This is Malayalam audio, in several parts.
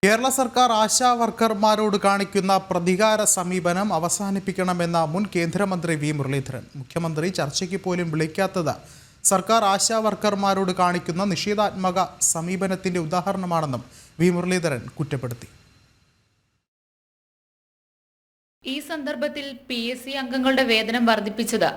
കേരള സർക്കാർ ആശാ വർക്കർമാരോട് കാണിക്കുന്ന പ്രതികാര സമീപനം അവസാനിപ്പിക്കണമെന്ന മുൻ കേന്ദ്രമന്ത്രി വി മുരളീധരൻ. മുഖ്യമന്ത്രി ചർച്ചയ്ക്ക് പോലും വിളിക്കാത്തത് സർക്കാർ ആശാ വർക്കർമാരോട് കാണിക്കുന്ന നിഷേധാത്മക സമീപനത്തിന്റെ ഉദാഹരണമാണെന്നും വി മുരളീധരൻ കുറ്റപ്പെടുത്തി. ഈ സന്ദർഭത്തിൽ PSC അംഗങ്ങളുടെ വേതനം വർദ്ധിപ്പിച്ചത്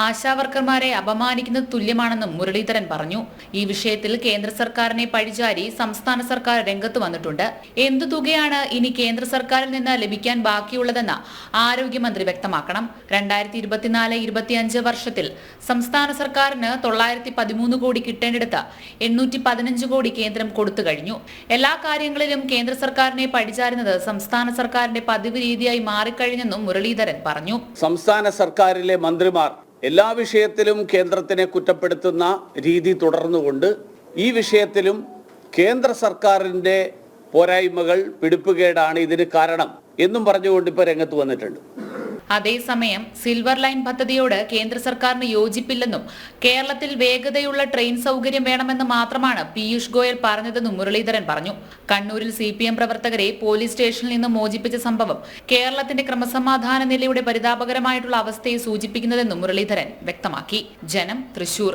ആശാവർക്കർമാരെ അപമാനിക്കുന്നത് തുല്യമാണെന്നും മുരളീധരൻ പറഞ്ഞു. ഈ വിഷയത്തിൽ കേന്ദ്ര സർക്കാരിനെ പഴിചാരി സംസ്ഥാന സർക്കാർ രംഗത്ത് വന്നിട്ടുണ്ട്. എന്തു തുകയാണ് ഇനി കേന്ദ്ര സർക്കാരിൽ നിന്ന് ലഭിക്കാൻ ബാക്കിയുള്ളതെന്ന് ആരോഗ്യമന്ത്രി വ്യക്തമാക്കണം. 2024-25 വർഷത്തിൽ സംസ്ഥാന സർക്കാരിന് 913 കോടി കിട്ടേണ്ടിടത്ത് 815 കോടി കേന്ദ്രം കൊടുത്തു കഴിഞ്ഞു. എല്ലാ കാര്യങ്ങളിലും കേന്ദ്ര സർക്കാരിനെ പഴിചാരുന്നത് സംസ്ഥാന സർക്കാരിന്റെ പതിവ് രീതിയായി മാറിക്കഴിഞ്ഞു. മുരളീധരൻ പറഞ്ഞു. സംസ്ഥാന സർക്കാരിലെ മന്ത്രിമാർ എല്ലാ വിഷയത്തിലും കേന്ദ്രത്തിനെ കുറ്റപ്പെടുത്തുന്ന രീതി തുടർന്നുകൊണ്ട് ഈ വിഷയത്തിലും കേന്ദ്ര സർക്കാരിന്റെ പോരായ്മകൾ പിടിപ്പുകേടാണ് ഇതിന് കാരണം എന്നും പറഞ്ഞുകൊണ്ട് ഇപ്പോൾ രംഗത്ത് വന്നിട്ടുണ്ട്. അതേസമയം സിൽവർ ലൈൻ പദ്ധതിയോട് കേന്ദ്ര സർക്കാരിന് യോജിപ്പില്ലെന്നും കേരളത്തിൽ വേഗതയുള്ള ട്രെയിൻ സൗകര്യം വേണമെന്ന് മാത്രമാണ് പീയൂഷ് ഗോയൽ പറഞ്ഞതെന്നും മുരളീധരൻ പറഞ്ഞു. കണ്ണൂരിൽ CPM പ്രവർത്തകരെ പോലീസ് സ്റ്റേഷനിൽ നിന്ന് മോചിപ്പിച്ച സംഭവം കേരളത്തിന്റെ ക്രമസമാധാന നിലയുടെ പരിതാപകരമായിട്ടുള്ള അവസ്ഥയെ സൂചിപ്പിക്കുന്നതെന്നും മുരളീധരൻ വ്യക്തമാക്കി. ജനം, തൃശൂർ.